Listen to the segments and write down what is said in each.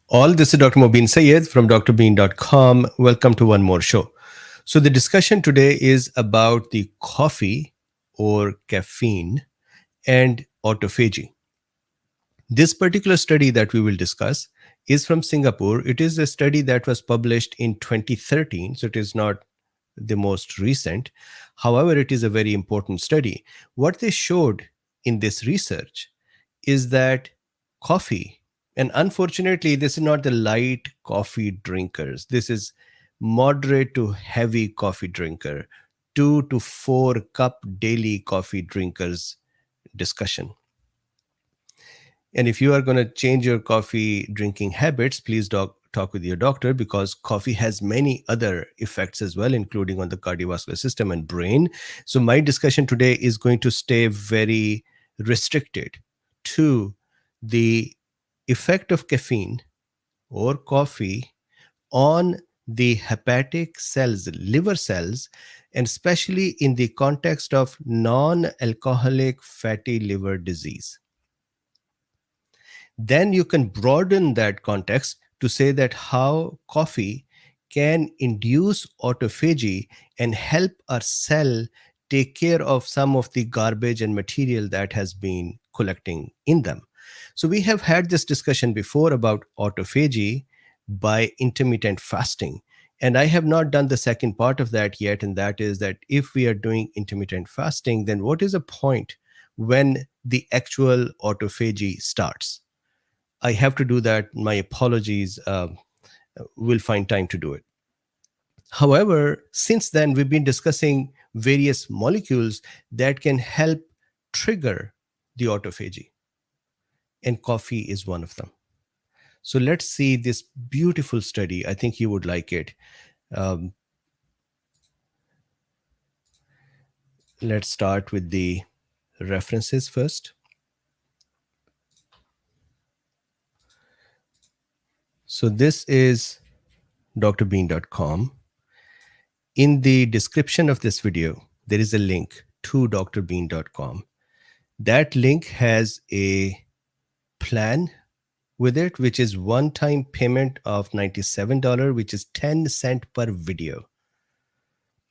All this is Dr. Mobeen Sayed from drbeen.com. Welcome to one more show. So, the discussion today is about the coffee or caffeine and autophagy. This particular study that we will discuss is from Singapore. It is a study that was published in 2013, so it is not the most recent. However, it is a very important study. What they showed in this research is that coffee, and unfortunately, this is not the light coffee drinkers, this is moderate to heavy coffee drinker, 2 to 4 cup daily coffee drinkers discussion. And if you are going to change your coffee drinking habits, please talk with your doctor, because coffee has many other effects as well, including on the cardiovascular system and brain. So my discussion today is going to stay very restricted to the effect of caffeine or coffee on the hepatic cells, liver cells, and especially in the context of non-alcoholic fatty liver disease. Then you can broaden that context to say that how coffee can induce autophagy and help our cell take care of some of the garbage and material that has been collecting in them. So we have had this discussion before about autophagy by intermittent fasting. And I have not done the second part of that yet. And that is that if we are doing intermittent fasting, then what is a point when the actual autophagy starts? I have to do that. My apologies. We'll find time to do it. However, since then, we've been discussing various molecules that can help trigger the autophagy, and coffee is one of them. So let's see this beautiful study. I think you would like it. Um, let's start with the references first. So this is DrBeen.com. In the description of this video, there is a link to DrBeen.com. That link has a plan with it, which is one-time payment of $97, which is 10 cents per video.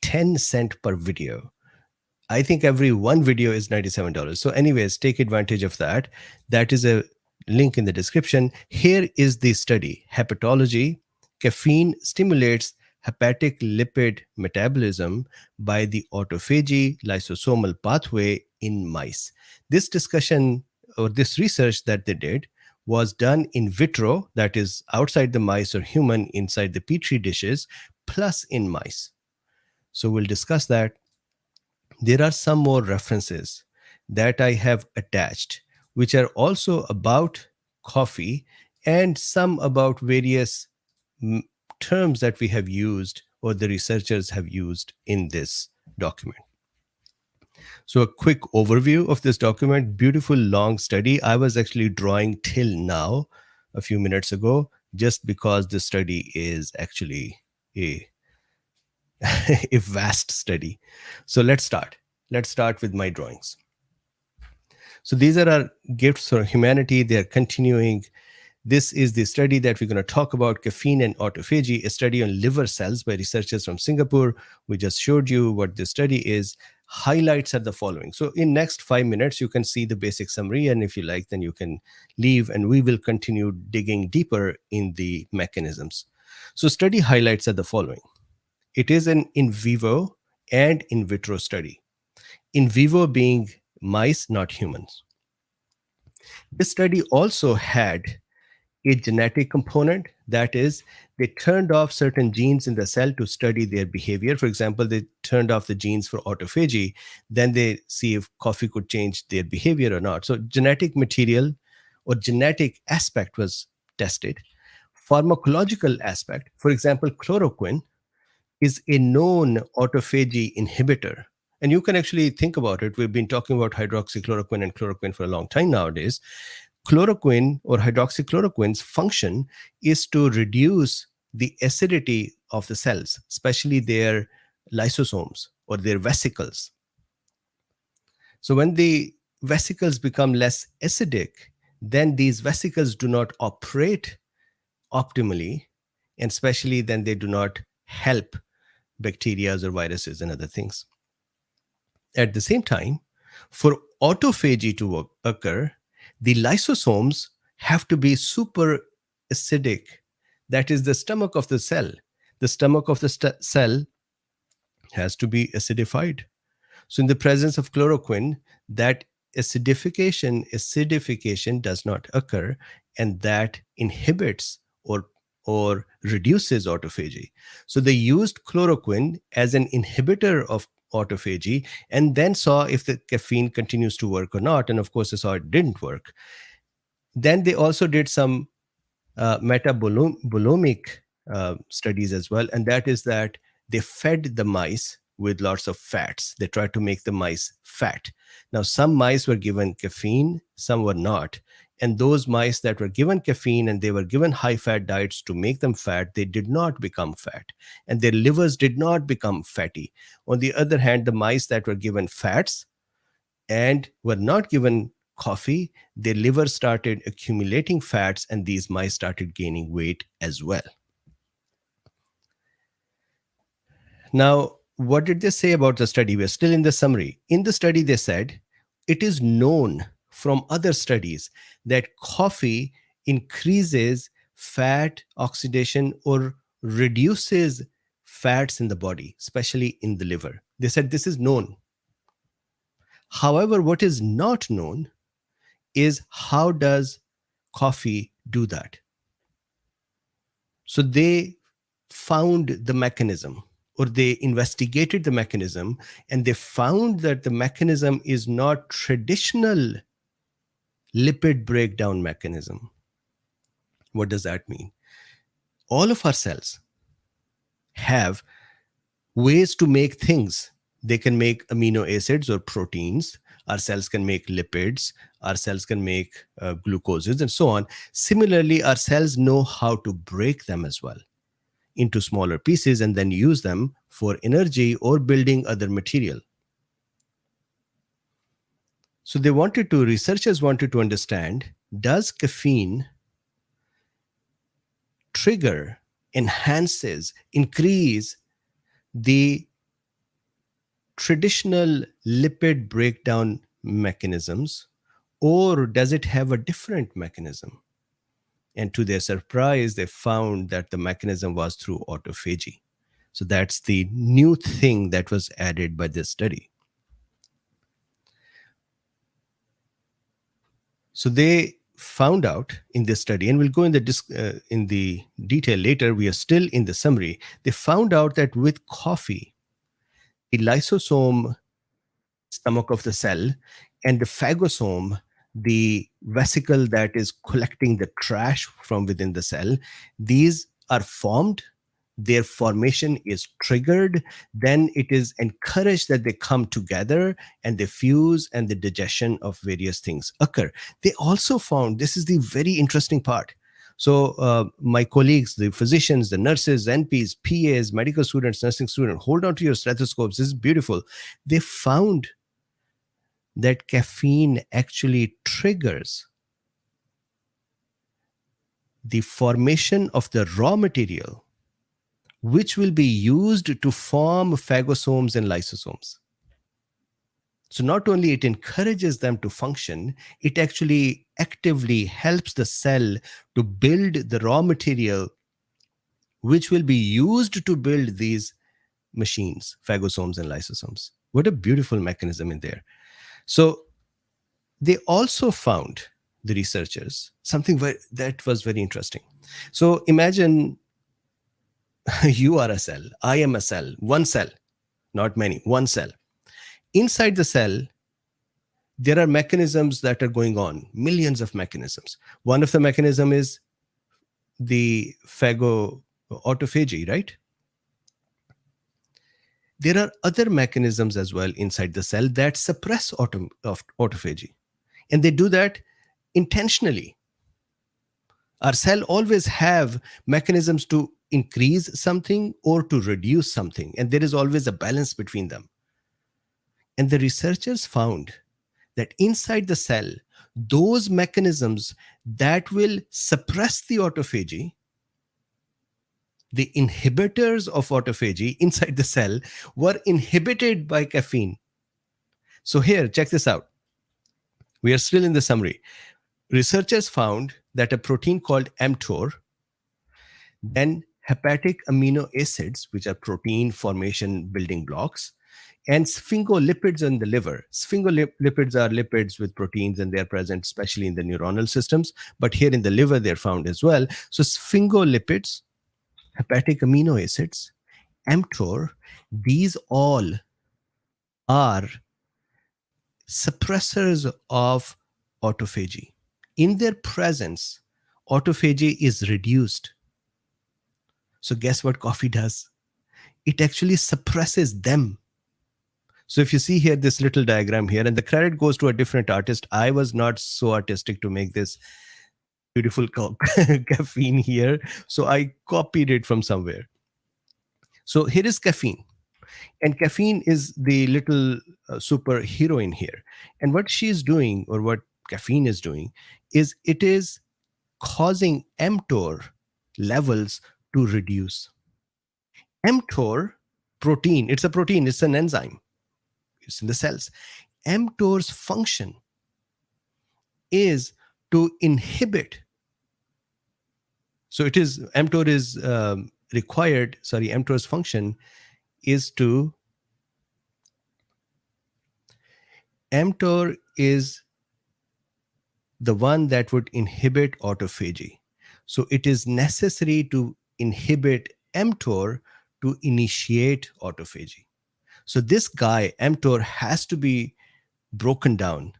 10 cents per video. I think every one video is $97. So anyways, take advantage of that. That is a link in the description. Here is the study. Hepatology. Caffeine stimulates hepatic lipid metabolism by the autophagy lysosomal pathway in mice. This discussion or this research that they did was done in vitro, that is outside the mice or human, inside the petri dishes, plus in mice. So we'll discuss that. There are some more references that I have attached, which are also about coffee and some about various terms that we have used or the researchers have used in this document. So a quick overview of this document. Beautiful long study. I was actually drawing till now a few minutes ago, just because the study is actually a a vast study. So let's start. Let's start with my drawings. So these are our gifts for humanity. They're continuing. This is the study that we're going to talk about, Caffeine and Autophagy, a study on liver cells by researchers from Singapore. We just showed you what this study is. Highlights are the following. So in next 5 minutes, you can see the basic summary. And if you like, then you can leave and we will continue digging deeper in the mechanisms. So study highlights are the following. It is an in vivo and in vitro study. In vivo being mice, not humans. This study also had a genetic component. That is, they turned off certain genes in the cell to study their behavior. For example, they turned off the genes for autophagy. Then they see if coffee could change their behavior or not. So genetic material or genetic aspect was tested. Pharmacological aspect, for example, chloroquine is a known autophagy inhibitor. And you can actually think about it. We've been talking about hydroxychloroquine and chloroquine for a long time nowadays. Chloroquine or hydroxychloroquine's function is to reduce the acidity of the cells, especially their lysosomes or their vesicles. So when the vesicles become less acidic, then these vesicles do not operate optimally, and especially then they do not help bacteria or viruses and other things. At the same time, for autophagy to occur, the lysosomes have to be super acidic. That is the stomach of the cell. The stomach of the cell has to be acidified. So in the presence of chloroquine, that acidification does not occur, and that inhibits or reduces autophagy. So they used chloroquine as an inhibitor of autophagy and then saw if the caffeine continues to work or not. And of course, they saw it didn't work. Then they also did some metabolomic studies as well, and that is that they fed the mice with lots of fats. They tried to make the mice fat. Now, some mice were given caffeine, some were not. And those mice that were given caffeine and they were given high fat diets to make them fat, they did not become fat. And their livers did not become fatty. On the other hand, the mice that were given fats and were not given coffee, their liver started accumulating fats and these mice started gaining weight as well. Now, what did they say about the study? We're still in the summary. In the study, they said, it is known from other studies that coffee increases fat oxidation or reduces fats in the body, especially in the liver. They said this is known. However, what is not known is how does coffee do that? So they found the mechanism, or they investigated the mechanism, and they found that the mechanism is not traditional lipid breakdown mechanism. What does that mean? All of our cells have ways to make things. They can make amino acids or proteins. Our cells can make lipids. Our cells can make glucoses and so on. Similarly, our cells know how to break them as well into smaller pieces and then use them for energy or building other material. So researchers wanted to understand, does caffeine trigger, enhances, increase the traditional lipid breakdown mechanisms, or does it have a different mechanism? And to their surprise, they found that the mechanism was through autophagy. So that's the new thing that was added by this study. So they found out in this study, and we'll go in the detail later, we are still in the summary. They found out that with coffee, the lysosome, stomach of the cell, and the phagosome, the vesicle that is collecting the trash from within the cell, these are formed. Their formation is triggered. Then it is encouraged that they come together and they fuse, and the digestion of various things occur. They also found, this is the very interesting part. So my colleagues, the physicians, the nurses, NPs, PAs, medical students, nursing students, hold on to your stethoscopes. This is beautiful. They found that caffeine actually triggers the formation of the raw material, which will be used to form phagosomes and lysosomes. So not only it encourages them to function, it actually actively helps the cell to build the raw material, which will be used to build these machines, phagosomes and lysosomes. What a beautiful mechanism in there. So they also found, the researchers, something that was very interesting. So imagine you are a cell, I am a cell, one cell, not many, one cell. Inside the cell, there are mechanisms that are going on, millions of mechanisms. One of the mechanism is the autophagy, right? There are other mechanisms as well inside the cell that suppress autophagy. And they do that intentionally. Our cell always have mechanisms to increase something or to reduce something, and there is always a balance between them. And the researchers found that inside the cell, those mechanisms that will suppress the autophagy the inhibitors of autophagy inside the cell were inhibited by caffeine. So here, check this out. We are still in the summary. Researchers found that a protein called mTOR, then hepatic amino acids, which are protein formation building blocks, and sphingolipids in the liver. Sphingolipids are lipids with proteins, and they're present especially in the neuronal systems, but here in the liver they're found as well. So sphingolipids, hepatic amino acids, mTOR, these all are suppressors of autophagy. In their presence, autophagy is reduced. So guess what coffee does? It actually suppresses them. So if you see here, this little diagram here, and the credit goes to a different artist. I was not so artistic to make this beautiful caffeine here. So I copied it from somewhere. So here is caffeine. And caffeine is the little superheroine here. And what she is doing, or what caffeine is doing, is it is causing mTOR levels to reduce. mTOR protein, it's a protein, it's an enzyme. It's in the cells. mTOR's function is to inhibit. So it is, mTOR is required, sorry, mTOR's function is to, mTOR is the one that would inhibit autophagy. So it is necessary to inhibit mTOR to initiate autophagy. So this guy, mTOR, has to be broken down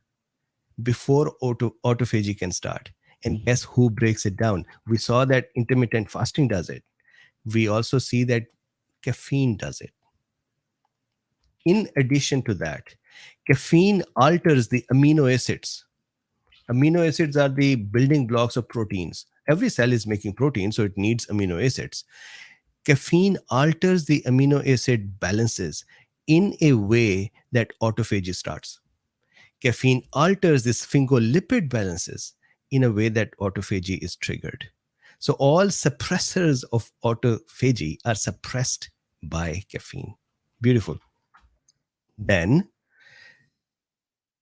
before autophagy can start. And guess who breaks it down? We saw that intermittent fasting does it. We also see that caffeine does it. In addition to that, caffeine alters the amino acids. Amino acids are the building blocks of proteins. Every cell is making protein, so it needs amino acids. Caffeine alters the amino acid balances in a way that autophagy starts. Caffeine alters the sphingolipid balances in a way that autophagy is triggered. So all suppressors of autophagy are suppressed by caffeine. Beautiful. Then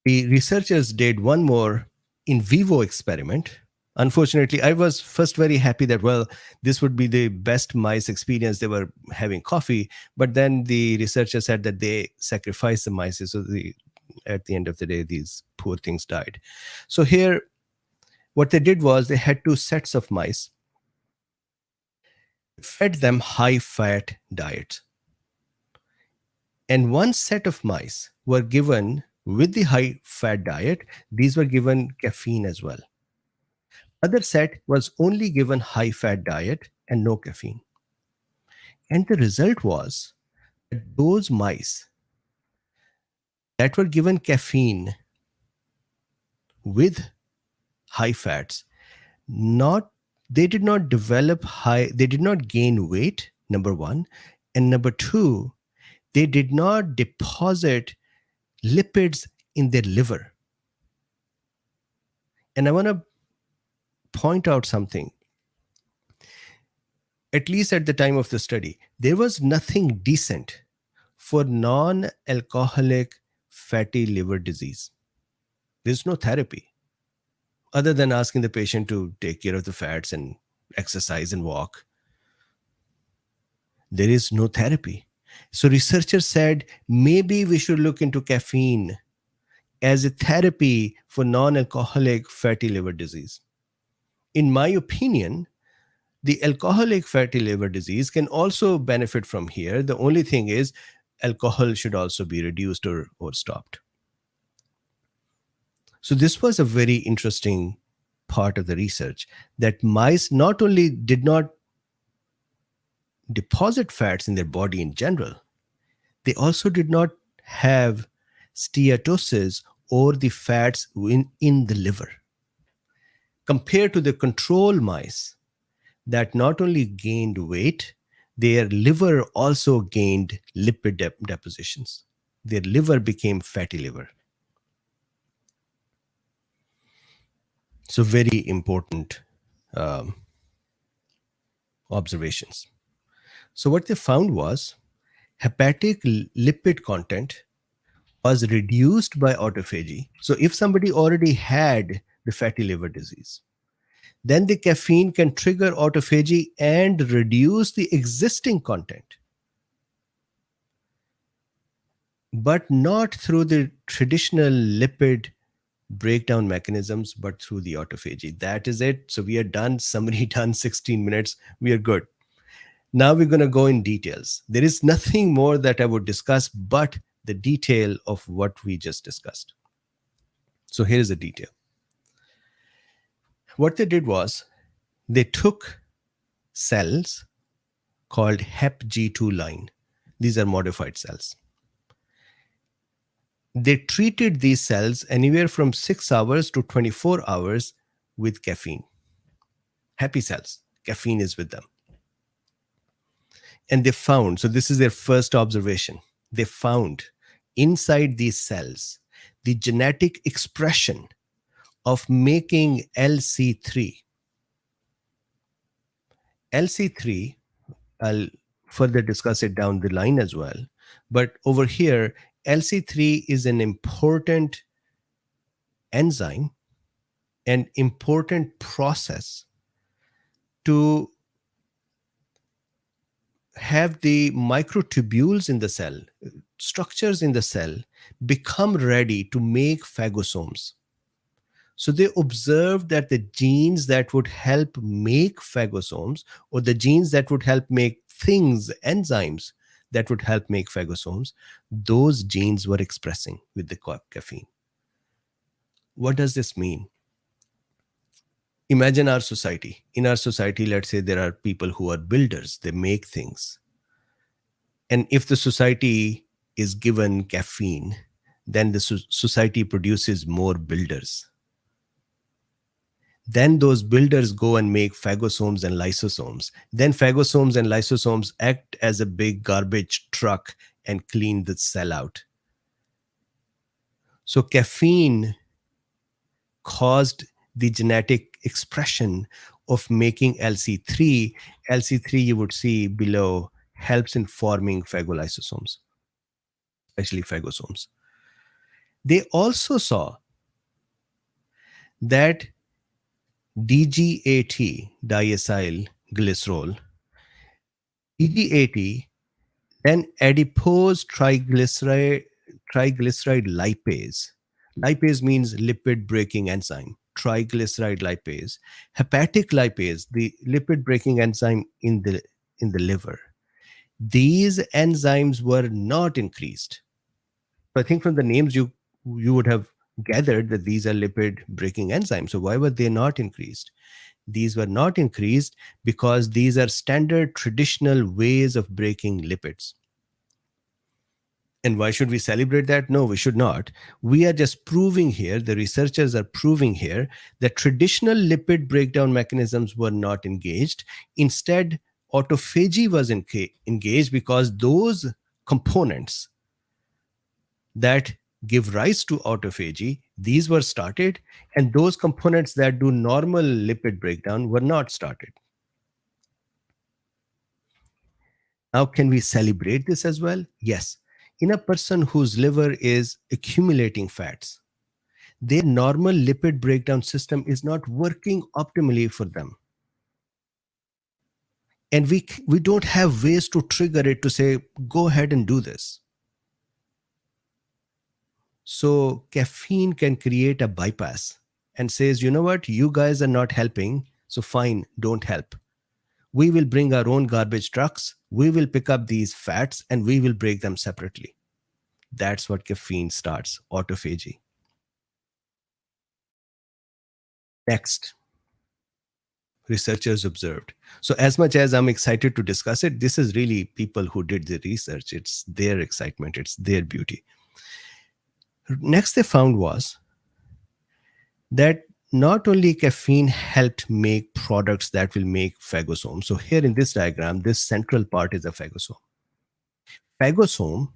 the researchers did one more in vivo experiment. Unfortunately, I was first very happy that, well, this would be the best mice experience. They were having coffee, but then the researchers said that they sacrificed the mice. So at the end of the day, these poor things died. So here, what they did was they had two sets of mice, fed them high-fat diets. And one set of mice were given with the high-fat diet. These were given caffeine as well. Other set was only given high-fat diet and no caffeine. And the result was that those mice that were given caffeine with high fats, they did not develop they did not gain weight, number one. And number two, they did not deposit lipids in their liver. And I want to point out something. At least at the time of the study, there was nothing decent for non-alcoholic fatty liver disease. There's no therapy other than asking the patient to take care of the fats and exercise and walk. There is no therapy. So researchers said, maybe we should look into caffeine as a therapy for non-alcoholic fatty liver disease. In my opinion, the alcoholic fatty liver disease can also benefit from here. The only thing is alcohol should also be reduced or stopped. So this was a very interesting part of the research, that mice not only did not deposit fats in their body in general, they also did not have steatosis or the fats in the liver, compared to the control mice that not only gained weight, their liver also gained lipid depositions. Their liver became fatty liver. So very important observations. So what they found was hepatic lipid content was reduced by autophagy. So if somebody already had the fatty liver disease, then the caffeine can trigger autophagy and reduce the existing content, but not through the traditional lipid breakdown mechanisms, but through the autophagy. That is it. So we are done. Summary done, 16 minutes. We are good. Now we're going to go in details. There is nothing more that I would discuss but the detail of what we just discussed. So here is the detail. What they did was they took cells called HepG2 line. These are modified cells. They treated these cells anywhere from 6 hours to 24 hours with caffeine. Happy cells, caffeine is with them. And they found, so this is their first observation, they found inside these cells the genetic expression of making LC3. LC3, I'll further discuss it down the line as well. But over here, LC3 is an important enzyme, an important process to have the microtubules in the cell, structures in the cell, become ready to make phagosomes. So they observed that the genes that would help make phagosomes, or the genes that would help make things, enzymes that would help make phagosomes, those genes were expressing with the caffeine. What does this mean? Imagine our society. In our society, let's say there are people who are builders, they make things. And if the society is given caffeine, then the society produces more builders. Then those builders go and make phagosomes and lysosomes. Then phagosomes and lysosomes act as a big garbage truck and clean the cell out. So caffeine caused the genetic expression of making LC3. LC3, you would see below, helps in forming phagolysosomes, especially phagosomes. They also saw that DGAT, diacyl glycerol, DGAT, then adipose triglyceride lipase. Lipase means lipid breaking enzyme. Triglyceride lipase, hepatic lipase, the lipid breaking enzyme in the liver. These enzymes were not increased. So I think from the names you would have gathered that these are lipid breaking enzymes. So why were they not increased? These were not increased because these are standard traditional ways of breaking lipids. And why should we celebrate that? No, we should not. We are just proving here, the researchers are proving here, that traditional lipid breakdown mechanisms were not engaged. Instead, autophagy was engaged because those components that give rise to autophagy, these were started, and those components that do normal lipid breakdown were not started. Now, can we celebrate this as well? Yes. In a person whose liver is accumulating fats, their normal lipid breakdown system is not working optimally for them. And we don't have ways to trigger it to say, go ahead and do this. So caffeine can create a bypass and says, you know what, you guys are not helping, so fine, don't help. We will bring our own garbage trucks, we will pick up these fats, and we will break them separately. That's what caffeine starts, autophagy. Next, researchers observed. So as much as I'm excited to discuss it, this is really people who did the research. It's their excitement, it's their beauty. Next they found was that not only caffeine helped make products that will make phagosomes. So here in this diagram, this central part is a phagosome. Phagosome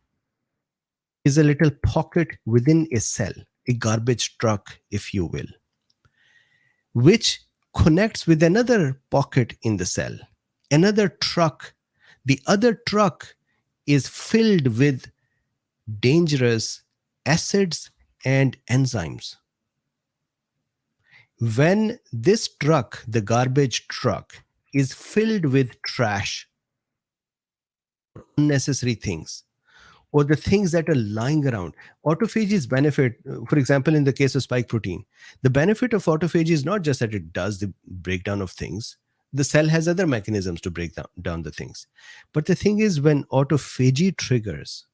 is a little pocket within a cell, a garbage truck, if you will, which connects with another pocket in the cell, another truck The other truck is filled with dangerous acids and enzymes. When this truck, the garbage truck, is filled with trash, unnecessary things, or the things that are lying around. Autophagy's benefit, for example, in the case of spike protein, the benefit of autophagy is not just that it does the breakdown of things. The cell has other mechanisms to break down the things. But the thing is, when autophagy triggers,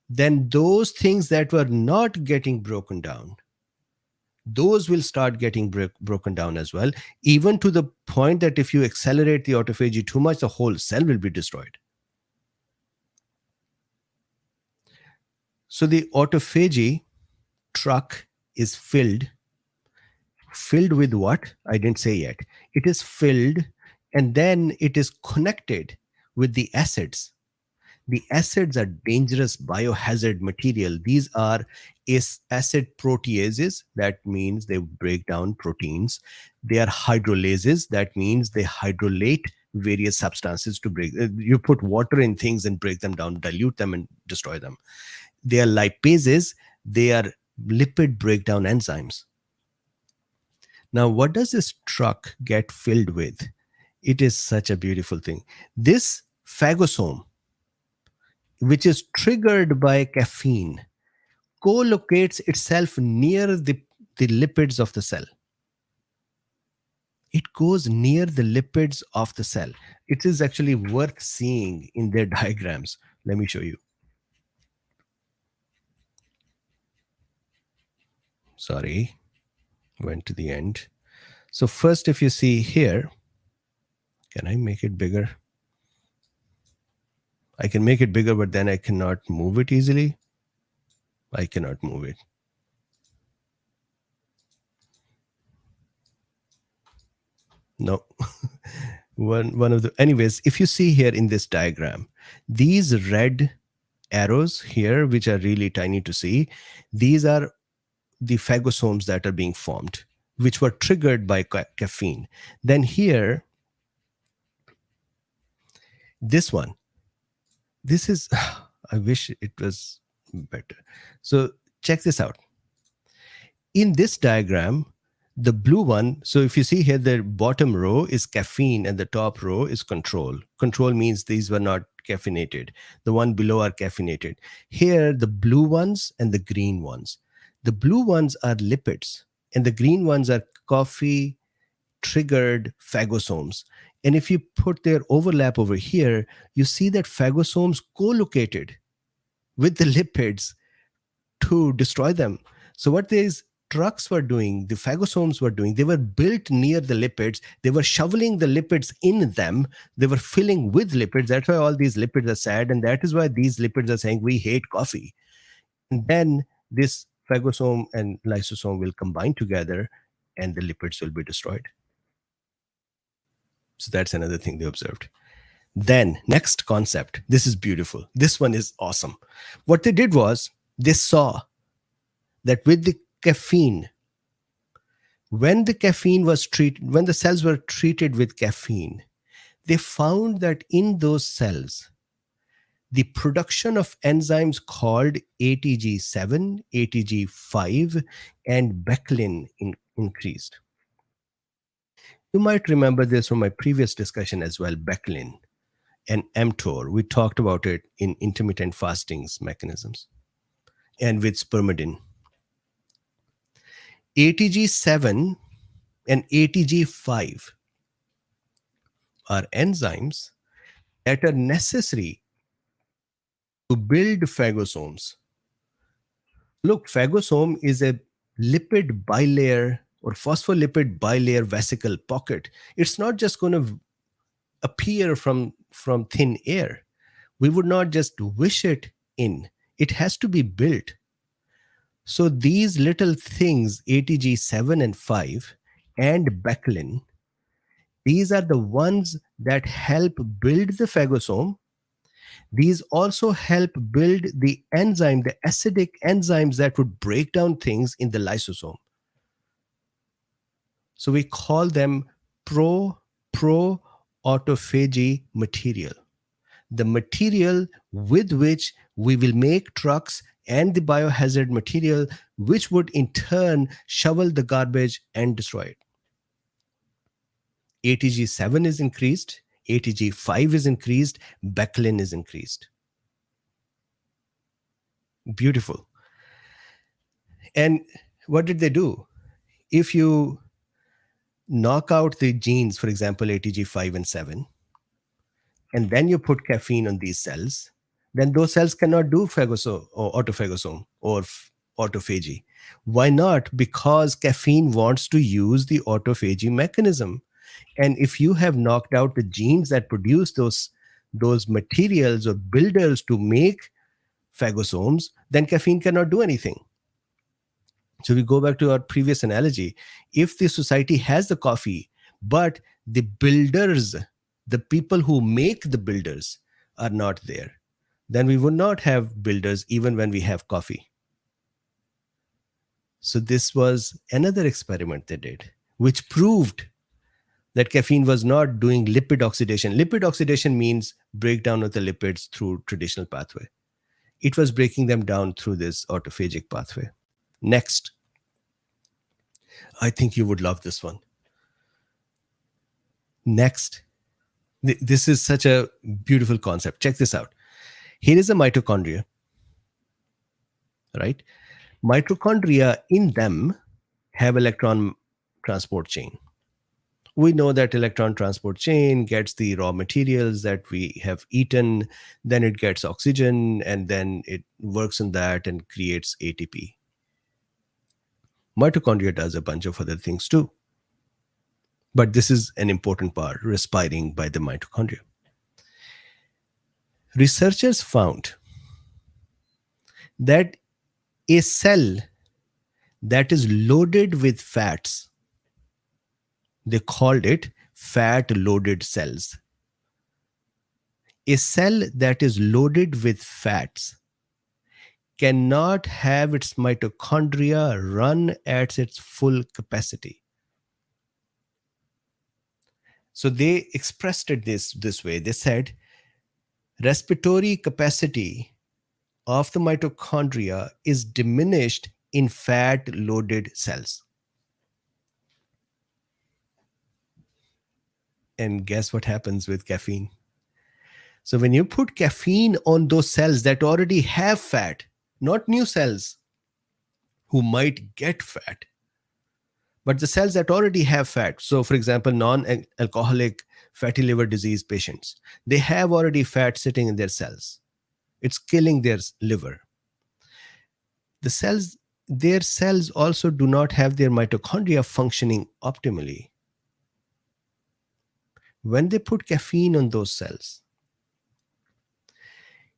then those things that were not getting broken down, those will start getting broken down as well, even to the point that if you accelerate the autophagy too much, the whole cell will be destroyed. So the autophagy truck is filled with what? I didn't say yet. It is filled, and then it is connected with the acids. The acids are dangerous biohazard material. These are acid proteases. That means they break down proteins. They are hydrolases. That means they hydrolate various substances to break. You put water in things and break them down, dilute them and destroy them. They are lipases. They are lipid breakdown enzymes. Now, what does this truck get filled with? It is such a beautiful thing. This phagosome, which is triggered by caffeine, co-locates itself near the lipids of the cell. It goes near the lipids of the cell. It is actually worth seeing in their diagrams. Let me show you. Sorry, went to the end. So first, if you see here, can I make it bigger? I can make it bigger, but then I cannot move it easily. I cannot move it. No. one of the, anyways, if you see here in this diagram, these red arrows here, which are really tiny to see, these are the phagosomes that are being formed, which were triggered by caffeine. Then here, this one, this is, I wish it was better. So check this out. In this diagram, the blue one, so if you see here, the bottom row is caffeine and the top row is control. Control means these were not caffeinated. The one below are caffeinated. Here, the blue ones and the green ones. The blue ones are lipids and the green ones are coffee triggered phagosomes. And if you put their overlap over here, you see that phagosomes co-located with the lipids to destroy them. So what these trucks were doing, the phagosomes were doing, they were built near the lipids. They were shoveling the lipids in them. They were filling with lipids. That's why all these lipids are sad. And that is why these lipids are saying, we hate coffee. And then this phagosome and lysosome will combine together and the lipids will be destroyed. So that's another thing they observed. Then next concept, this is beautiful. This one is awesome. What they did was they saw that with the caffeine, when the cells were treated with caffeine, they found that in those cells, the production of enzymes called ATG7, ATG5, and beclin increased. You might remember this from my previous discussion as well, beclin and mTOR. We talked about it in intermittent fasting's mechanisms and with spermidine. ATG7 and ATG5 are enzymes that are necessary to build phagosomes. Look, phagosome is a lipid bilayer or phospholipid bilayer vesicle pocket. It's not just going to appear from thin air. We would not just wish it in. It has to be built. So these little things, ATG7 and 5 and beclin, these are the ones that help build the phagosome. These also help build the enzyme, the acidic enzymes that would break down things in the lysosome. So we call them pro-autophagy material. the material with which we will make trucks and the biohazard material, which would in turn shovel the garbage and destroy it. ATG7 is increased, ATG5 is increased, Becklin is increased. Beautiful. And what did they do? If you knock out the genes, for example, ATG5 and 7, and then you put caffeine on these cells, then those cells cannot do phagosome or autophagosome or autophagy. Why not? Because caffeine wants to use the autophagy mechanism. And if you have knocked out the genes that produce those materials or builders to make phagosomes, then caffeine cannot do anything. So we go back to our previous analogy. If the society has the coffee, but the builders, the people who make the builders are not there, then we would not have builders even when we have coffee. So this was another experiment they did, which proved that caffeine was not doing lipid oxidation. Lipid oxidation means breakdown of the lipids through traditional pathway. It was breaking them down through this autophagic pathway. Next. I think you would love this one. Next. This is such a beautiful concept. Check this out. Here is a mitochondria, right? Mitochondria in them have electron transport chain. We know that electron transport chain gets the raw materials that we have eaten, then it gets oxygen, and then it works on that and creates ATP. Mitochondria does a bunch of other things too. But this is an important part, respiring by the mitochondria. Researchers found that a cell that is loaded with fats, they called it fat-loaded cells. A cell that is loaded with fats cannot have its mitochondria run at its full capacity. So they expressed it this way. They said respiratory capacity of the mitochondria is diminished in fat-loaded cells. And guess what happens with caffeine? So when you put caffeine on those cells that already have fat, not new cells who might get fat, but the cells that already have fat. So for example, non-alcoholic fatty liver disease patients, they have already fat sitting in their cells. It's killing their liver. Their cells also do not have their mitochondria functioning optimally. When they put caffeine on those cells,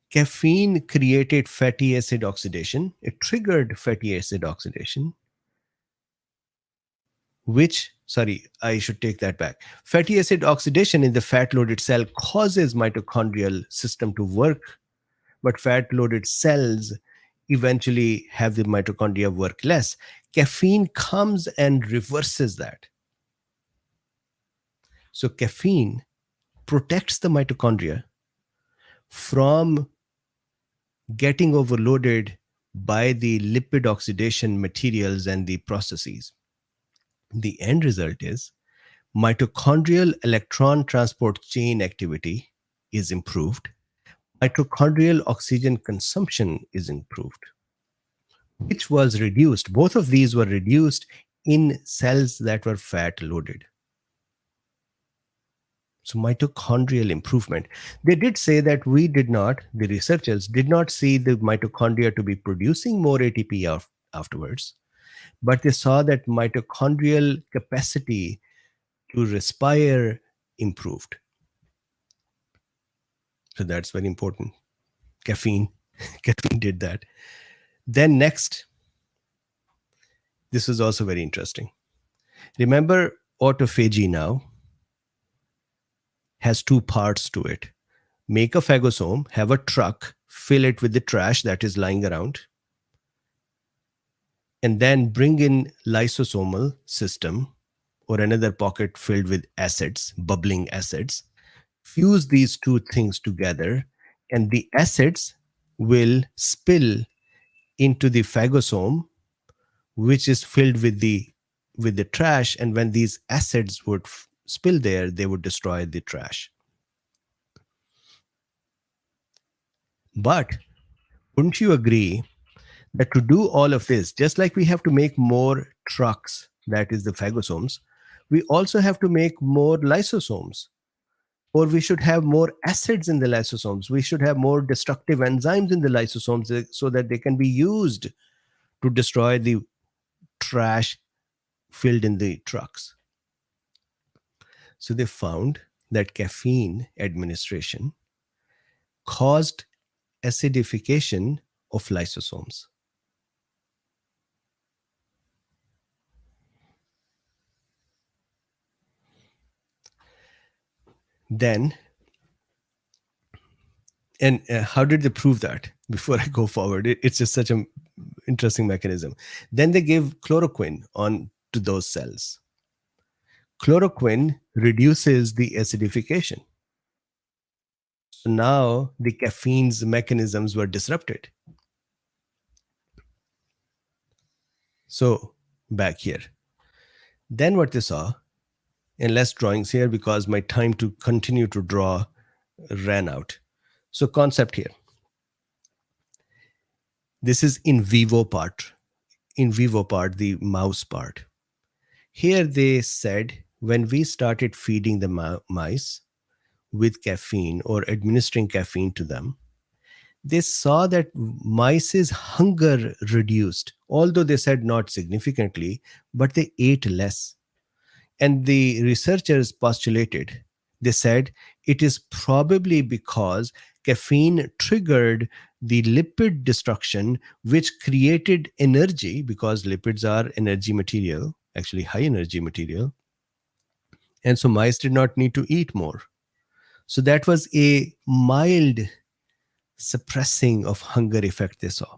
caffeine created fatty acid oxidation. It triggered fatty acid oxidation, I should take that back. Fatty acid oxidation in the fat-loaded cell causes mitochondrial system to work, but fat-loaded cells eventually have the mitochondria work less. Caffeine comes and reverses that. So caffeine protects the mitochondria from getting overloaded by the lipid oxidation materials and the processes. The end result is mitochondrial electron transport chain activity is improved. Mitochondrial oxygen consumption is improved, which was reduced. Both of these were reduced in cells that were fat loaded. So mitochondrial improvement. They did say that the researchers did not see the mitochondria to be producing more ATP afterwards, but they saw that mitochondrial capacity to respire improved. So that's very important. Caffeine did that. Then next, this is also very interesting. Remember, autophagy now has two parts to it. Make a phagosome, have a truck, fill it with the trash that is lying around, and then bring in lysosomal system or another pocket filled with acids, bubbling acids, fuse these two things together, and the acids will spill into the phagosome, which is filled with the trash. And when these acids would spill there, they would destroy the trash. But wouldn't you agree that to do all of this, just like we have to make more trucks, that is the phagosomes, we also have to make more lysosomes, or we should have more acids in the lysosomes. We should have more destructive enzymes in the lysosomes so that they can be used to destroy the trash filled in the trucks. So they found that caffeine administration caused acidification of lysosomes. Then, and how did they prove that? Before I go forward, it's just such an interesting mechanism. Then they gave chloroquine on to those cells. Chloroquine reduces the acidification. So now the caffeine's mechanisms were disrupted. So back here. Then what they saw, and less drawings here because my time to continue to draw ran out. So concept here. This is in vivo part, the mouse part. Here they said when we started feeding the mice with caffeine or administering caffeine to them, they saw that mice's hunger reduced, although they said not significantly, but they ate less. And the researchers postulated, they said it is probably because caffeine triggered the lipid destruction, which created energy, because lipids are energy material, actually high energy material. And so mice did not need to eat more. So that was a mild suppressing of hunger effect they saw.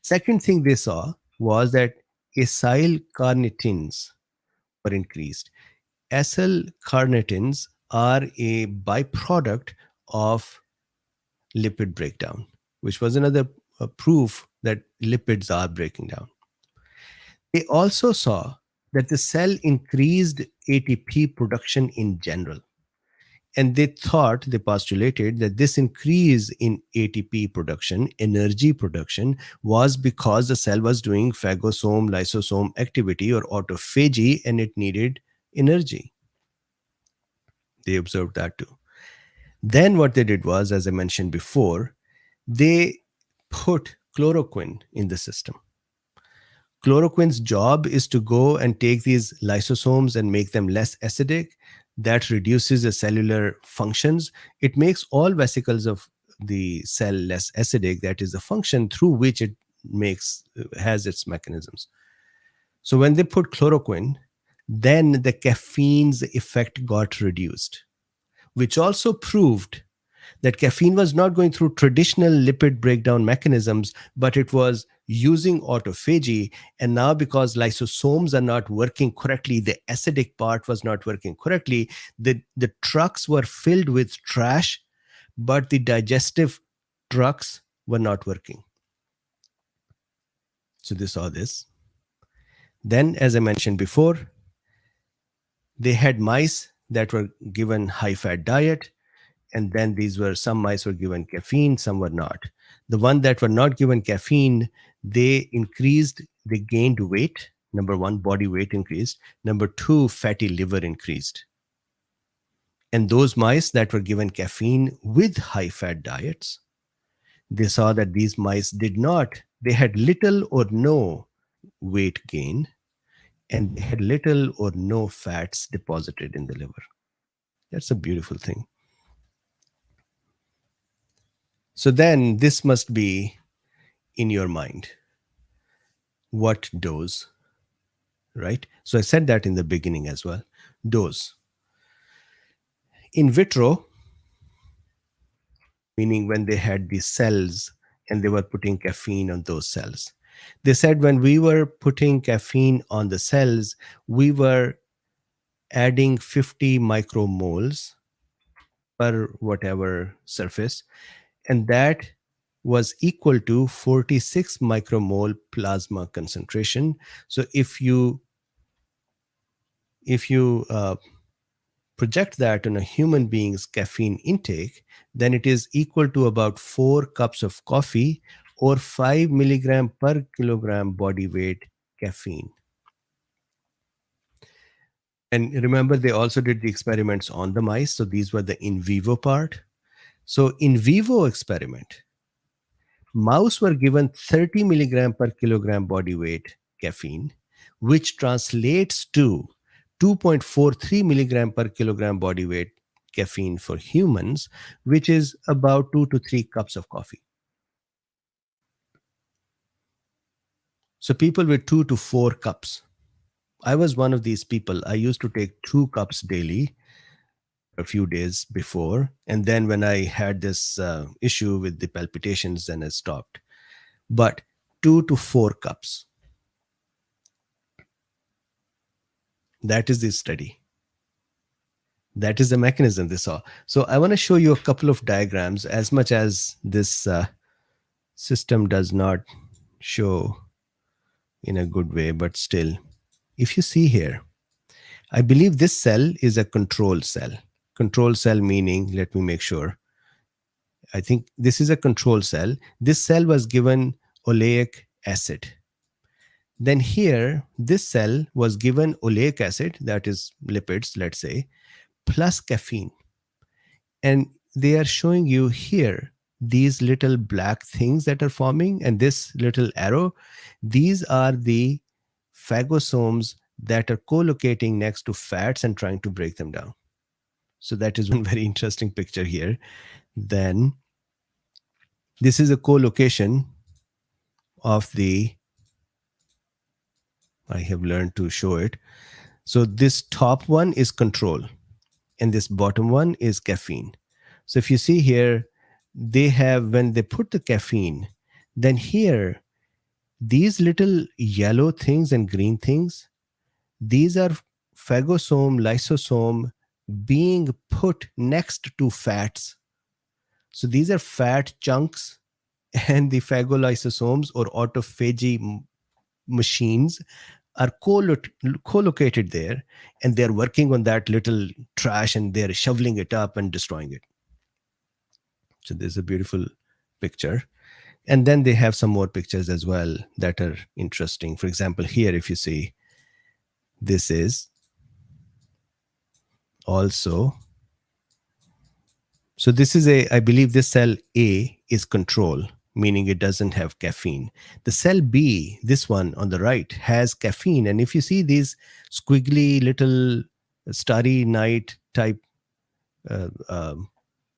Second thing they saw was that acyl carnitins were increased. Acyl carnitins are a byproduct of lipid breakdown, which was another proof that lipids are breaking down. They also saw that the cell increased ATP production in general. And they postulated that this increase in ATP production, energy production, was because the cell was doing phagosome, lysosome activity or autophagy, and it needed energy. They observed that too. Then what they did was, as I mentioned before, they put chloroquine in the system. Chloroquine's job is to go and take these lysosomes and make them less acidic. That reduces the cellular functions. It makes all vesicles of the cell less acidic. That is the function through which it has its mechanisms. So when they put chloroquine, then the caffeine's effect got reduced, which also proved that caffeine was not going through traditional lipid breakdown mechanisms, but it was using autophagy. And now because lysosomes are not working correctly, the acidic part was not working correctly, the trucks were filled with trash, but the digestive trucks were not working. So they saw this. Then, as I mentioned before, they had mice that were given high-fat diet. And then some mice were given caffeine, some were not. The one that were not given caffeine, they gained weight. Number one, body weight increased. Number two, fatty liver increased. And those mice that were given caffeine with high-fat diets, they saw that these mice they had little or no weight gain, and they had little or no fats deposited in the liver. That's a beautiful thing. So then this must be in your mind. What dose, right? So I said that in the beginning as well. Dose. In vitro, meaning when they had these cells and they were putting caffeine on those cells. They said when we were putting caffeine on the cells, we were adding 50 micromoles per whatever surface, and that was equal to 46 micromole plasma concentration. So if you project that on a human being's caffeine intake, then it is equal to about 4 cups of coffee or 5 milligram per kilogram body weight caffeine. And remember, they also did the experiments on the mice. So these were the in vivo part. So in vivo experiment, mouse were given 30 milligram per kilogram body weight caffeine, which translates to 2.43 milligram per kilogram body weight caffeine for humans, which is about 2 to 3 cups of coffee. So people with 2 to 4 cups. I was one of these people. I used to take 2 cups daily a few days before. And then when I had this issue with the palpitations, then I stopped. But 2 to 4 cups. That is the study. That is the mechanism they saw. So I want to show you a couple of diagrams, as much as this system does not show in a good way, but still, if you see here, I believe this cell is a control cell. Control cell meaning, let me make sure. I think this is a control cell. This cell was given oleic acid. Then here, this cell was given oleic acid, that is lipids, let's say, plus caffeine. And they are showing you here these little black things that are forming, and this little arrow, these are the phagosomes that are co-locating next to fats and trying to break them down. So that is one very interesting picture here. Then this is a co-location of the, I have learned to show it. So this top one is control, and this bottom one is caffeine. So if you see here, they have, when they put the caffeine, then here, these little yellow things and green things, these are phagosome, lysosome being put next to fats. So these are fat chunks, and the phagolysosomes or autophagy machines are co-located there, and they're working on that little trash, and they're shoveling it up and destroying it. So there's a beautiful picture. And then they have some more pictures as well that are interesting. For example, here, if you see, this is also, so this is I believe this cell A is control, meaning it doesn't have caffeine. The cell B, this one on the right, has caffeine. And if you see these squiggly little starry night type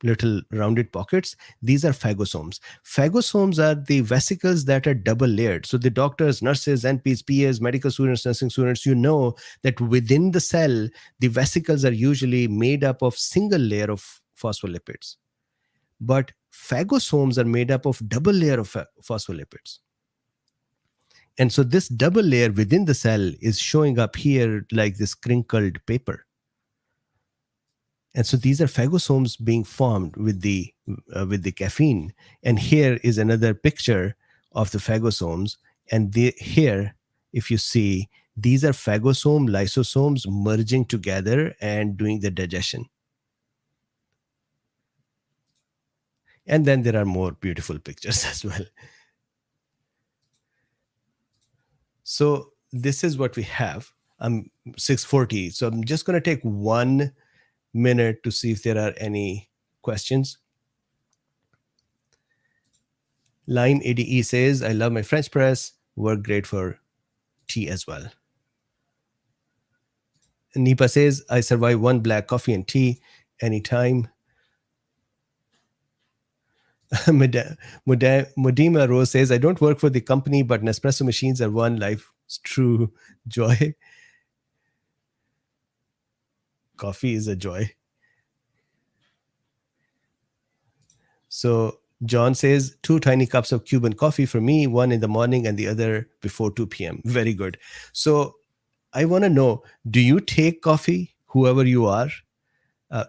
little rounded pockets, these are phagosomes. Phagosomes are the vesicles that are double layered. So the doctors, nurses, NPs, PAs, medical students, nursing students, you know that within the cell, the vesicles are usually made up of single layer of phospholipids. But phagosomes are made up of double layer of phospholipids. And so this double layer within the cell is showing up here like this crinkled paper. And so these are phagosomes being formed with the caffeine. And here is another picture of the phagosomes. And here, if you see, these are phagosome lysosomes merging together and doing the digestion. And then there are more beautiful pictures as well. So this is what we have. I'm 6:40. So I'm just going to take 1 minute to see if there are any questions. Line ADE says, I love my French press. Work great for tea as well. And Nipa says, I survive one black coffee and tea anytime. Modima Rose says, I don't work for the company, but Nespresso machines are one life's true joy. Coffee is a joy. So John says, 2 tiny cups of Cuban coffee for me, one in the morning and the other before 2 p.m. Very good. So I want to know, do you take coffee, whoever you are?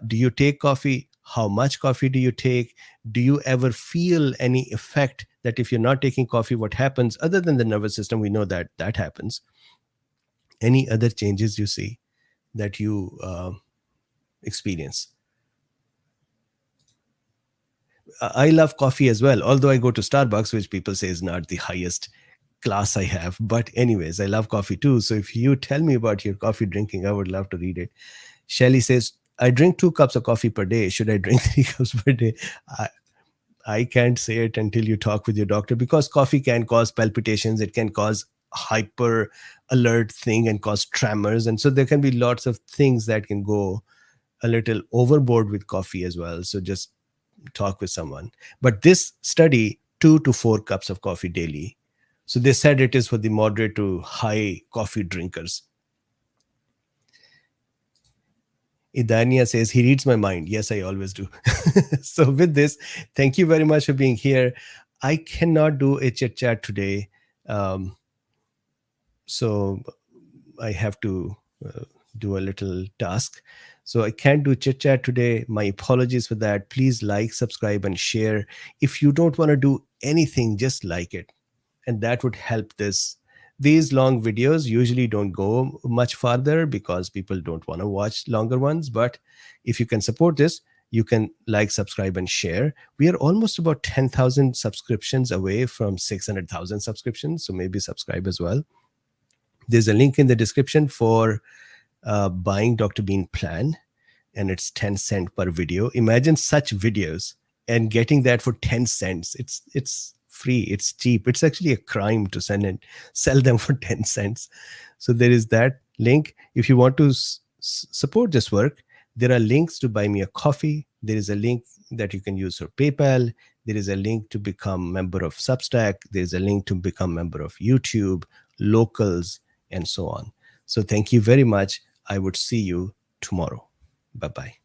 Do you take coffee how much coffee do you take? Do you ever feel any effect that if you're not taking coffee, what happens? Other than the nervous system, we know that that happens. Any other changes you see that you experience? I love coffee as well, although I go to Starbucks, which people say is not the highest class I have. But anyways, I love coffee too. So if you tell me about your coffee drinking, I would love to read it. Shelly says, I drink 2 cups of coffee per day. Should I drink 3 cups per day? I can't say it until you talk with your doctor, because coffee can cause palpitations. It can cause hyper alert thing and cause tremors. And so there can be lots of things that can go a little overboard with coffee as well. So just talk with someone. But this study, 2 to 4 cups of coffee daily. So they said it is for the moderate to high coffee drinkers. Idania says, he reads my mind. Yes, I always do. So with this, thank you very much for being here. I cannot do a chit chat today. So I have to do a little task. So I can't do chit chat today. My apologies for that. Please like, subscribe, and share. If you don't want to do anything, just like it. And that would help this. These long videos usually don't go much farther because people don't want to watch longer ones. But if you can support this, you can like, subscribe, and share. We are almost about 10,000 subscriptions away from 600,000 subscriptions. So maybe subscribe as well. There's a link in the description for buying Dr. Bean plan, and it's 10 cents per video. Imagine such videos and getting that for 10 cents. It's free, it's cheap. It's actually a crime to sell them for 10 cents. So there is that link. If you want to support this work, there are links to buy me a coffee. There is a link that you can use for PayPal. There is a link to become member of Substack. There's a link to become member of YouTube, Locals, and so on. So thank you very much. I would see you tomorrow. Bye-bye.